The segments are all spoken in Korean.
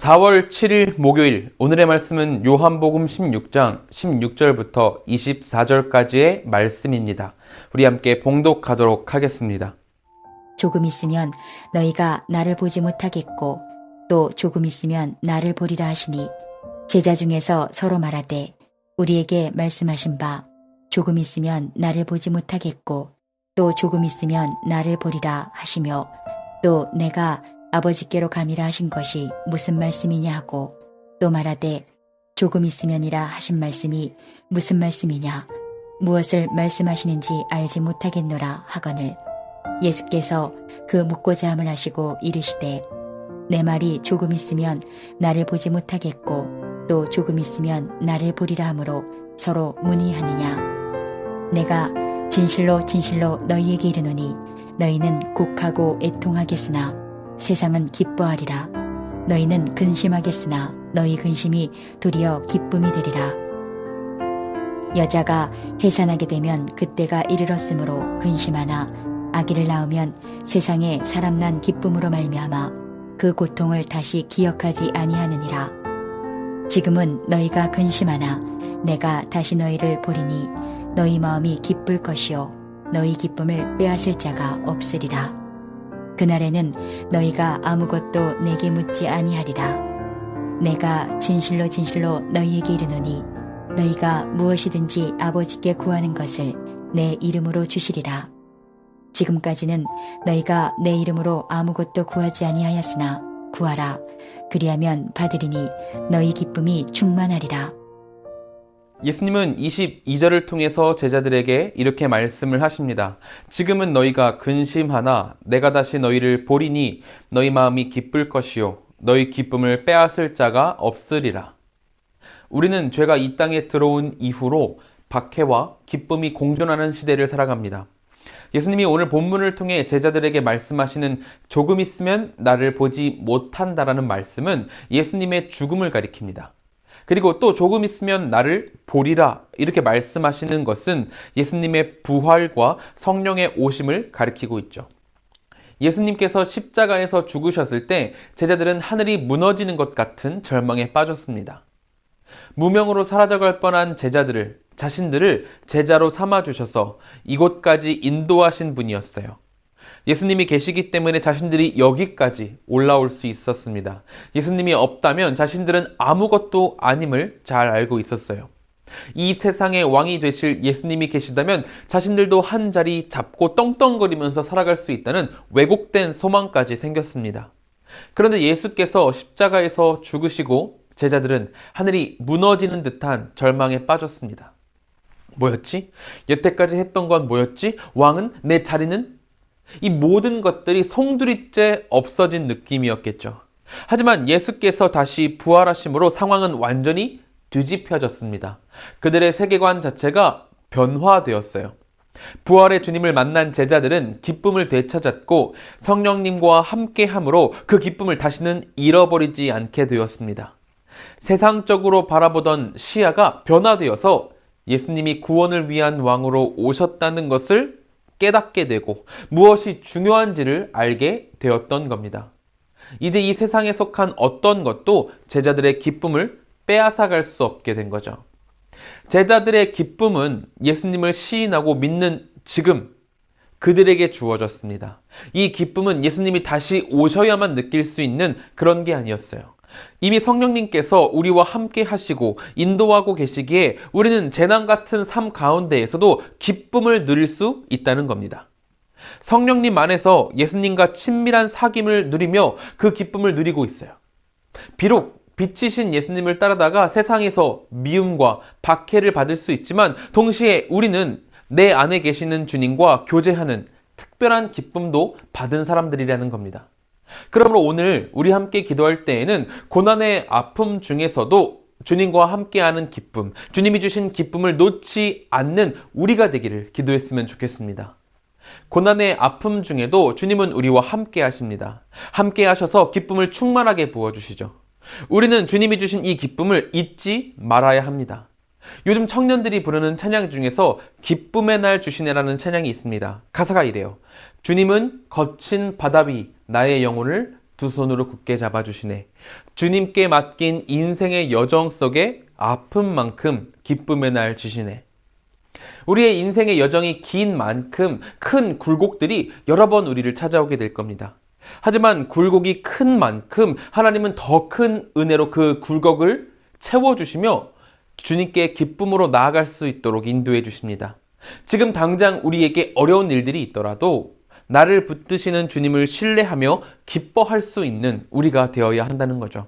4월 7일 목요일, 오늘의 말씀은 요한복음 16장 16절부터 24절까지의 말씀입니다. 우리 함께 봉독하도록 하겠습니다. 조금 있으면 너희가 나를 보지 못하겠고 또 조금 있으면 나를 보리라 하시니 제자 중에서 서로 말하되 우리에게 말씀하신 바 조금 있으면 나를 보지 못하겠고 또 조금 있으면 나를 보리라 하시며 또 내가 아버지께로 감이라 하신 것이 무슨 말씀이냐 하고 또 말하되 조금 있으면이라 하신 말씀이 무슨 말씀이냐 무엇을 말씀하시는지 알지 못하겠노라 하거늘 예수께서 그 묻고자 함을 하시고 이르시되 내 말이 조금 있으면 나를 보지 못하겠고 또 조금 있으면 나를 보리라 하므로 서로 문의하느냐 내가 진실로 진실로 너희에게 이르노니 너희는 곡하고 애통하겠으나 세상은 기뻐하리라 너희는 근심하겠으나 너희 근심이 도리어 기쁨이 되리라 여자가 해산하게 되면 그때가 이르렀으므로 근심하나 아기를 낳으면 세상에 사람 난 기쁨으로 말미암아 그 고통을 다시 기억하지 아니하느니라 지금은 너희가 근심하나 내가 다시 너희를 보리니 너희 마음이 기쁠 것이요 너희 기쁨을 빼앗을 자가 없으리라 그날에는 너희가 아무것도 내게 묻지 아니하리라 내가 진실로 진실로 너희에게 이르노니 너희가 무엇이든지 아버지께 구하는 것을 내 이름으로 주시리라 지금까지는 너희가 내 이름으로 아무것도 구하지 아니하였으나 구하라 그리하면 받으리니 너희 기쁨이 충만하리라 예수님은 22절을 통해서 제자들에게 이렇게 말씀을 하십니다. 지금은 너희가 근심하나 내가 다시 너희를 보리니 너희 마음이 기쁠 것이요 너희 기쁨을 빼앗을 자가 없으리라. 우리는 죄가 이 땅에 들어온 이후로 박해와 기쁨이 공존하는 시대를 살아갑니다. 예수님이 오늘 본문을 통해 제자들에게 말씀하시는 조금 있으면 나를 보지 못한다라는 말씀은 예수님의 죽음을 가리킵니다. 그리고 또 조금 있으면 나를 보리라 이렇게 말씀하시는 것은 예수님의 부활과 성령의 오심을 가리키고 있죠. 예수님께서 십자가에서 죽으셨을 때 제자들은 하늘이 무너지는 것 같은 절망에 빠졌습니다. 무명으로 사라져갈 뻔한 자신들을 제자로 삼아주셔서 이곳까지 인도하신 분이었어요. 예수님이 계시기 때문에 자신들이 여기까지 올라올 수 있었습니다. 예수님이 없다면 자신들은 아무것도 아님을 잘 알고 있었어요. 이 세상의 왕이 되실 예수님이 계시다면 자신들도 한 자리 잡고 떵떵거리면서 살아갈 수 있다는 왜곡된 소망까지 생겼습니다. 그런데 예수께서 십자가에서 죽으시고 제자들은 하늘이 무너지는 듯한 절망에 빠졌습니다. 뭐였지? 여태까지 했던 건 뭐였지? 왕은? 내 자리는? 이 모든 것들이 송두리째 없어진 느낌이었겠죠. 하지만 예수께서 다시 부활하심으로 상황은 완전히 뒤집혀졌습니다. 그들의 세계관 자체가 변화되었어요. 부활의 주님을 만난 제자들은 기쁨을 되찾았고 성령님과 함께함으로 그 기쁨을 다시는 잃어버리지 않게 되었습니다. 세상적으로 바라보던 시야가 변화되어서 예수님이 구원을 위한 왕으로 오셨다는 것을 깨닫게 되고 무엇이 중요한지를 알게 되었던 겁니다. 이제 이 세상에 속한 어떤 것도 제자들의 기쁨을 빼앗아갈 수 없게 된 거죠. 제자들의 기쁨은 예수님을 시인하고 믿는 지금 그들에게 주어졌습니다. 이 기쁨은 예수님이 다시 오셔야만 느낄 수 있는 그런 게 아니었어요. 이미 성령님께서 우리와 함께 하시고 인도하고 계시기에 우리는 재난 같은 삶 가운데에서도 기쁨을 누릴 수 있다는 겁니다. 성령님 안에서 예수님과 친밀한 사귐을 누리며 그 기쁨을 누리고 있어요. 비록 빛이신 예수님을 따르다가 세상에서 미움과 박해를 받을 수 있지만 동시에 우리는 내 안에 계시는 주님과 교제하는 특별한 기쁨도 받은 사람들이라는 겁니다. 그러므로 오늘 우리 함께 기도할 때에는 고난의 아픔 중에서도 주님과 함께하는 기쁨, 주님이 주신 기쁨을 놓지 않는 우리가 되기를 기도했으면 좋겠습니다. 고난의 아픔 중에도 주님은 우리와 함께 하십니다. 함께 하셔서 기쁨을 충만하게 부어주시죠. 우리는 주님이 주신 이 기쁨을 잊지 말아야 합니다. 요즘 청년들이 부르는 찬양 중에서 기쁨의 날 주시네라는 찬양이 있습니다. 가사가 이래요. 주님은 거친 바다 위 나의 영혼을 두 손으로 굳게 잡아주시네. 주님께 맡긴 인생의 여정 속에 아픈 만큼 기쁨의 날 주시네. 우리의 인생의 여정이 긴 만큼 큰 굴곡들이 여러 번 우리를 찾아오게 될 겁니다. 하지만 굴곡이 큰 만큼 하나님은 더 큰 은혜로 그 굴곡을 채워주시며 주님께 기쁨으로 나아갈 수 있도록 인도해 주십니다. 지금 당장 우리에게 어려운 일들이 있더라도 나를 붙드시는 주님을 신뢰하며 기뻐할 수 있는 우리가 되어야 한다는 거죠.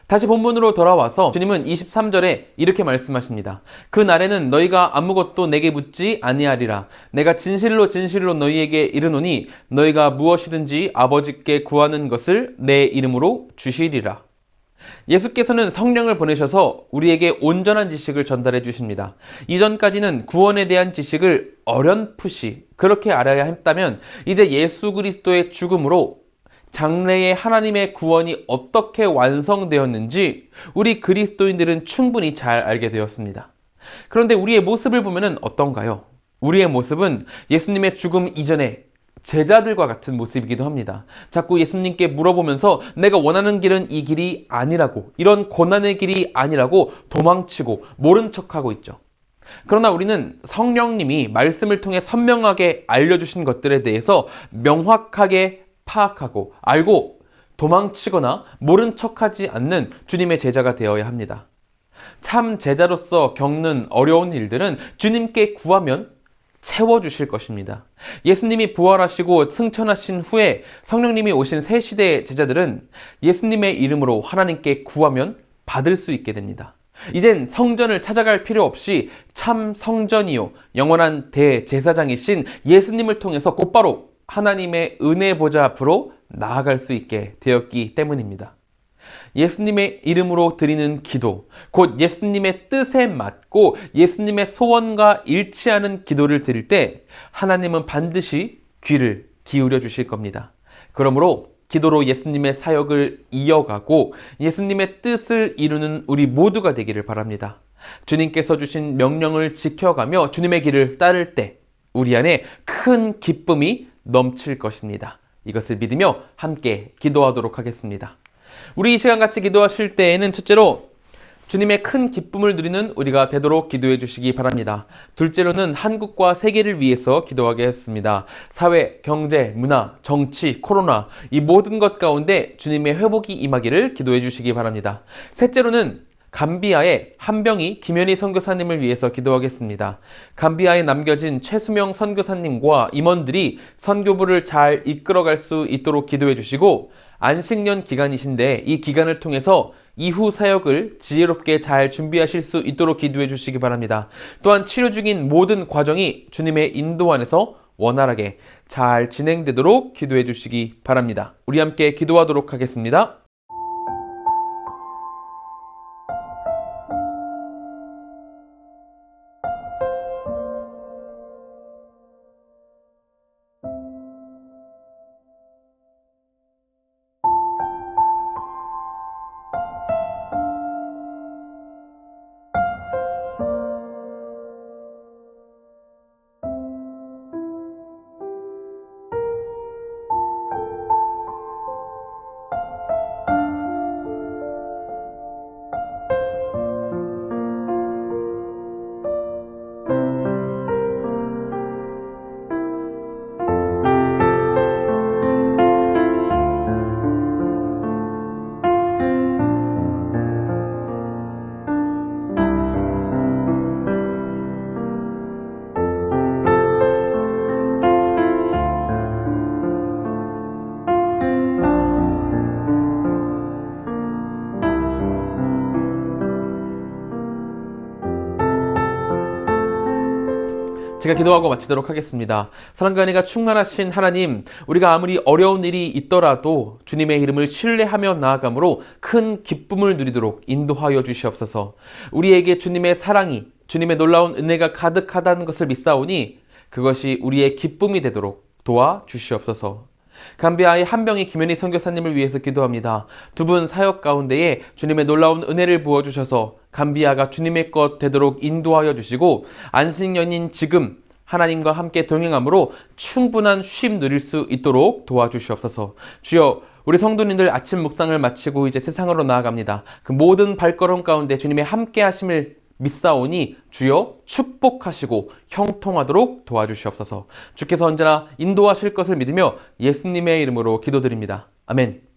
다시 본문으로 돌아와서 주님은 23절에 이렇게 말씀하십니다. 그 날에는 너희가 아무것도 내게 묻지 아니하리라. 내가 진실로 진실로 너희에게 이르노니 너희가 무엇이든지 아버지께 구하는 것을 내 이름으로 주시리라. 예수께서는 성령을 보내셔서 우리에게 온전한 지식을 전달해 주십니다. 이전까지는 구원에 대한 지식을 어렴풋이 그렇게 알아야 했다면 이제 예수 그리스도의 죽음으로 장래에 하나님의 구원이 어떻게 완성되었는지 우리 그리스도인들은 충분히 잘 알게 되었습니다. 그런데 우리의 모습을 보면 어떤가요? 우리의 모습은 예수님의 죽음 이전에 제자들과 같은 모습이기도 합니다. 자꾸 예수님께 물어보면서 내가 원하는 길은 이 길이 아니라고, 이런 고난의 길이 아니라고 도망치고 모른 척하고 있죠. 그러나 우리는 성령님이 말씀을 통해 선명하게 알려주신 것들에 대해서 명확하게 파악하고 알고 도망치거나 모른 척하지 않는 주님의 제자가 되어야 합니다. 참 제자로서 겪는 어려운 일들은 주님께 구하면 채워주실 것입니다. 예수님이 부활하시고 승천하신 후에 성령님이 오신 새 시대의 제자들은 예수님의 이름으로 하나님께 구하면 받을 수 있게 됩니다. 이젠 성전을 찾아갈 필요 없이 참 성전이요 영원한 대제사장이신 예수님을 통해서 곧바로 하나님의 은혜 보좌 앞으로 나아갈 수 있게 되었기 때문입니다. 예수님의 이름으로 드리는 기도, 곧 예수님의 뜻에 맞고 예수님의 소원과 일치하는 기도를 드릴 때 하나님은 반드시 귀를 기울여 주실 겁니다. 그러므로 기도로 예수님의 사역을 이어가고 예수님의 뜻을 이루는 우리 모두가 되기를 바랍니다. 주님께서 주신 명령을 지켜가며 주님의 길을 따를 때 우리 안에 큰 기쁨이 넘칠 것입니다. 이것을 믿으며 함께 기도하도록 하겠습니다. 우리 이 시간 같이 기도하실 때에는 첫째로 주님의 큰 기쁨을 누리는 우리가 되도록 기도해 주시기 바랍니다. 둘째로는 한국과 세계를 위해서 기도하겠습니다. 사회, 경제, 문화, 정치, 코로나 이 모든 것 가운데 주님의 회복이 임하기를 기도해 주시기 바랍니다. 셋째로는 감비아의 한병희 김현희 선교사님을 위해서 기도하겠습니다. 감비아에 남겨진 최수명 선교사님과 임원들이 선교부를 잘 이끌어갈 수 있도록 기도해 주시고 안식년 기간이신데 이 기간을 통해서 이후 사역을 지혜롭게 잘 준비하실 수 있도록 기도해 주시기 바랍니다. 또한 치료 중인 모든 과정이 주님의 인도 안에서 원활하게 잘 진행되도록 기도해 주시기 바랍니다. 우리 함께 기도하도록 하겠습니다. 제가 기도하고 마치도록 하겠습니다. 사랑과 은혜가 충만하신 하나님, 우리가 아무리 어려운 일이 있더라도 주님의 이름을 신뢰하며 나아감으로 큰 기쁨을 누리도록 인도하여 주시옵소서. 우리에게 주님의 사랑이, 주님의 놀라운 은혜가 가득하다는 것을 믿사오니 그것이 우리의 기쁨이 되도록 도와주시옵소서. 감비아의 한병희 김현희 선교사님을 위해서 기도합니다. 두 분 사역 가운데에 주님의 놀라운 은혜를 부어주셔서 감비아가 주님의 것 되도록 인도하여 주시고 안식년인 지금 하나님과 함께 동행함으로 충분한 쉼 누릴 수 있도록 도와주시옵소서. 주여, 우리 성도님들 아침 묵상을 마치고 이제 세상으로 나아갑니다. 그 모든 발걸음 가운데 주님의 함께 하심을 믿사오니 주여 축복하시고 형통하도록 도와주시옵소서. 주께서 언제나 인도하실 것을 믿으며 예수님의 이름으로 기도드립니다. 아멘.